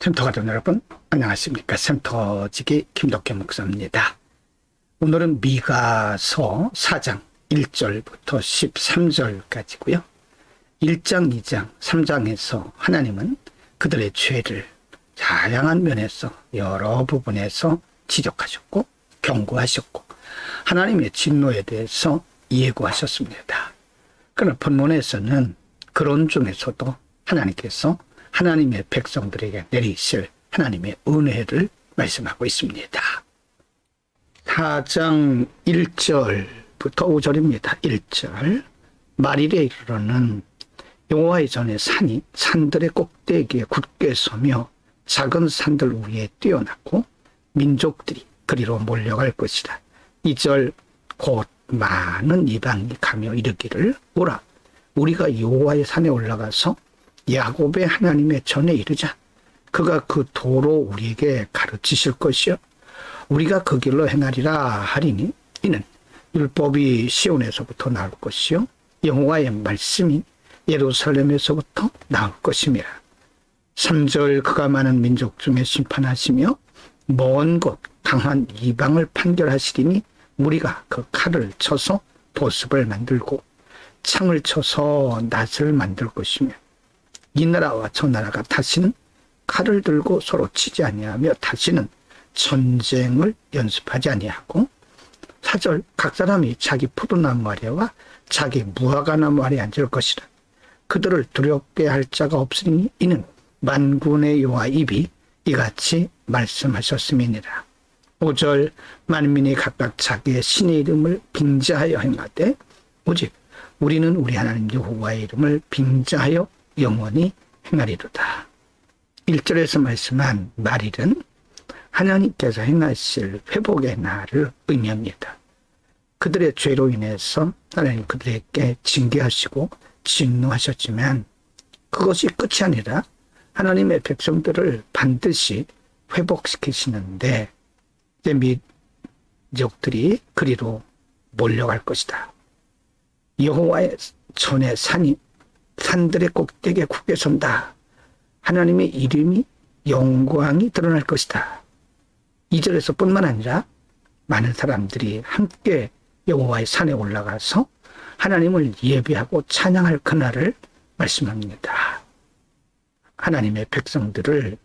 샘터 가족 여러분 안녕하십니까. 샘터지기 김덕현 목사입니다. 오늘은 미가서 4장 1절부터 13절까지고요. 1장, 2장, 3장에서 하나님은 그들의 죄를 다양한 면에서 여러 부분에서 지적하셨고 경고하셨고 하나님의 진노에 대해서 예고하셨습니다. 그러나 본문에서는 그런 중에서도 하나님께서 하나님의 백성들에게 내리실 하나님의 은혜를 말씀하고 있습니다. 4장 1절부터 5절입니다. 1절 말일에 이르러는 여호와의 전에 산이 산들의 꼭대기에 굳게 서며 작은 산들 위에 뛰어나고 민족들이 그리로 몰려갈 것이다. 2절 곧 많은 이방이 가며 이르기를 오라 우리가 여호와의 산에 올라가서 야곱의 하나님의 전에 이르자. 그가 그 도로 우리에게 가르치실 것이요 우리가 그 길로 행하리라 하리니 이는 율법이 시온에서부터 나올 것이요 여호와의 말씀이 예루살렘에서부터 나올 것임이라. 3절 그가 많은 민족 중에 심판하시며 먼 곳 강한 이방을 판결하시리니 우리가 그 칼을 쳐서 보습을 만들고 창을 쳐서 낫을 만들 것이며 이 나라와 저 나라가 다시는 칼을 들고 서로 치지 아니하며 다시는 전쟁을 연습하지 아니하고 4절 각 사람이 자기 포도나무 아래와 자기 무화과나무 아래 앉을 것이라. 그들을 두렵게 할 자가 없으니 이는 만군의 여호와 입이 이같이 말씀하셨음이니라. 5절 만민이 각각 자기의 신의 이름을 빙자하여 행하되 오직 우리는 우리 하나님 여호와의 이름을 빙자하여 영원히 행하리로다. 1절에서 말씀한 말일은 하나님께서 행하실 회복의 날을 의미합니다. 그들의 죄로 인해서 하나님 그들에게 징계하시고 진노하셨지만 그것이 끝이 아니라 하나님의 백성들을 반드시 회복시키시는데 이제 민족들이 그리로 몰려갈 것이다. 여호와의 전에 산이 산들의 꼭대기에 굳게 선다. 하나님의 이름이 영광이 드러날 것이다. 2절에서 뿐만 아니라 많은 사람들이 함께 여호와의 산에 올라가서 하나님을 예배하고 찬양할 그날을 말씀합니다. 하나님의 백성들을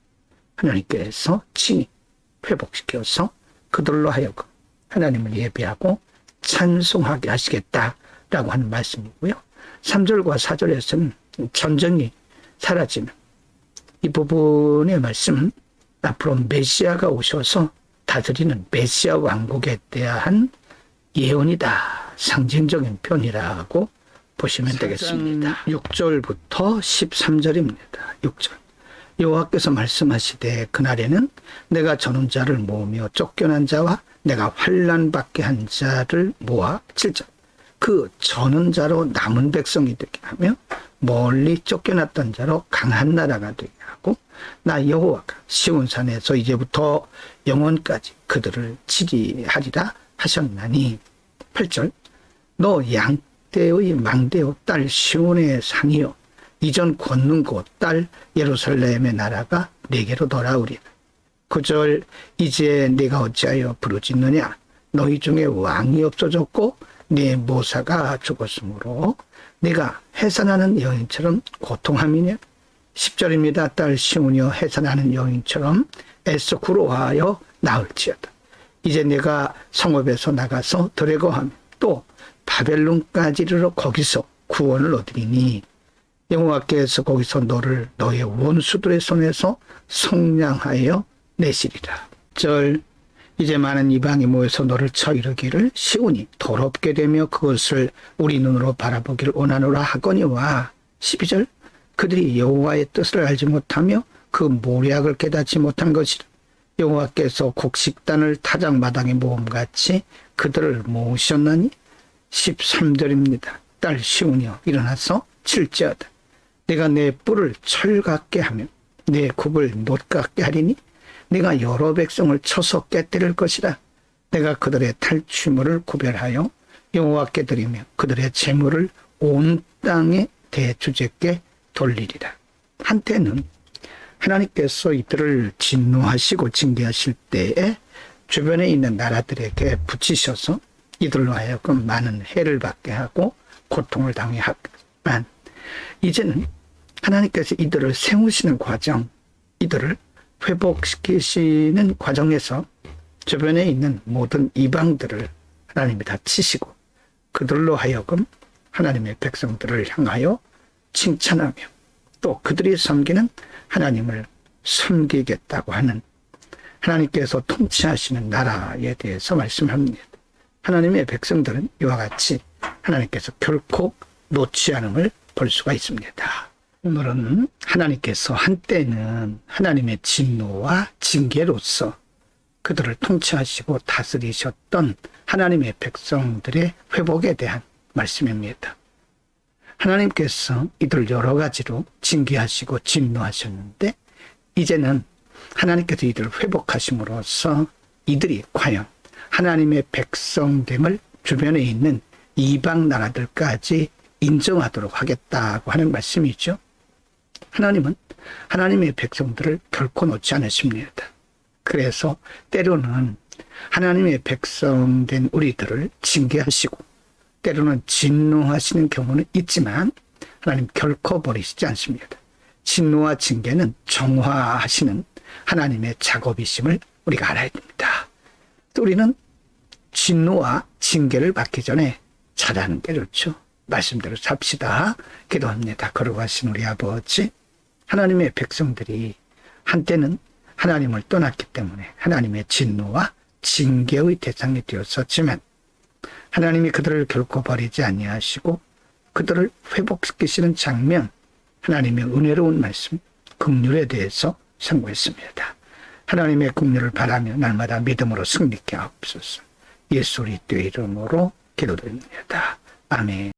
하나님께서 친히 회복시켜서 그들로 하여금 하나님을 예배하고 찬송하게 하시겠다라고 하는 말씀이고요. 3절과 4절에서는 전쟁이 사라지는 이 부분의 말씀은 앞으로 메시아가 오셔서 다스리는 메시아 왕국에 대한 예언이다. 상징적인 표현이라고 보시면 되겠습니다. 6절부터 13절입니다. 6절 여호와께서 말씀하시되 그날에는 내가 저는 자를 모으며 쫓겨난 자와 내가 환난 받게 한 자를 모아 7절 그 저는 자로 남은 백성이 되게 하며 멀리 쫓겨났던 자로 강한 나라가 되게 하고 나 여호와가 시온산에서 이제부터 영원까지 그들을 치리하리라 하셨나니 8절 너 양떼의 망대요 딸 시온의 산이요 이전 걷는 곳 딸 예루살렘의 나라가 내게로 돌아오리라. 9절 이제 네가 어찌하여 부르짖느냐 너희 중에 왕이 없어졌고 네 모사가 죽었으므로 네가 해산하는 여인처럼 고통함이냐. 10절입니다. 딸 시온이여 해산하는 여인처럼 애써 구로하여 나을지어다. 이제 네가 성읍에서 나가서 드레거하며 또 바벨론까지 이르러 거기서 구원을 얻으리니 여호와께서 거기서 너를 너의 원수들의 손에서 속량하여 내시리라. 절 이제 많은 이방이 모여서 너를 쳐 이르기를 시온이 더럽게 되며 그것을 우리 눈으로 바라보기를 원하노라 하거니와 12절 그들이 여호와의 뜻을 알지 못하며 그 모략을 깨닫지 못한 것이라. 여호와께서 곡식단을 타작마당에 모음같이 그들을 모으셨나니 13절입니다. 딸 시온이여 일어나서 칠지어다. 내가 내 뿔을 철 같게 하며 내 굽을 못 같게 하리니 내가 여러 백성을 쳐서 깨뜨릴 것이라. 내가 그들의 탈취물을 구별하여 여호와께 드리며 그들의 재물을 온 땅의 대주제께 돌리리라. 한때는 하나님께서 이들을 진노하시고 징계하실 때에 주변에 있는 나라들에게 붙이셔서 이들로 하여금 많은 해를 받게 하고 고통을 당하게 하지만 이제는 하나님께서 이들을 세우시는 과정, 이들을 회복시키시는 과정에서 주변에 있는 모든 이방들을 하나님이 다 치시고 그들로 하여금 하나님의 백성들을 향하여 칭찬하며 또 그들이 섬기는 하나님을 섬기겠다고 하는 하나님께서 통치하시는 나라에 대해서 말씀합니다. 하나님의 백성들은 이와 같이 하나님께서 결코 놓지 않음을 볼 수가 있습니다. 오늘은 하나님께서 한때는 하나님의 진노와 징계로서 그들을 통치하시고 다스리셨던 하나님의 백성들의 회복에 대한 말씀입니다. 하나님께서 이들 여러 가지로 징계하시고 진노하셨는데 이제는 하나님께서 이들을 회복하심으로써 이들이 과연 하나님의 백성됨을 주변에 있는 이방 나라들까지 인정하도록 하겠다고 하는 말씀이죠. 하나님은 하나님의 백성들을 결코 놓지 않으십니다. 그래서 때로는 하나님의 백성된 우리들을 징계하시고 때로는 진노하시는 경우는 있지만 하나님 결코 버리시지 않습니다. 진노와 징계는 정화하시는 하나님의 작업이심을 우리가 알아야 됩니다. 또 우리는 진노와 징계를 받기 전에 잘하는 게 좋죠. 말씀대로 삽시다. 기도합니다. 거룩하신 우리 아버지, 하나님의 백성들이 한때는 하나님을 떠났기 때문에 하나님의 진노와 징계의 대상이 되었었지만 하나님이 그들을 결코 버리지 아니하시고 그들을 회복시키시는 장면, 하나님의 은혜로운 말씀, 긍휼에 대해서 상고했습니다. 하나님의 긍휼을 바라며 날마다 믿음으로 승리케 하옵소서. 예수 그리스도의 이름으로 기도드립니다. 아멘.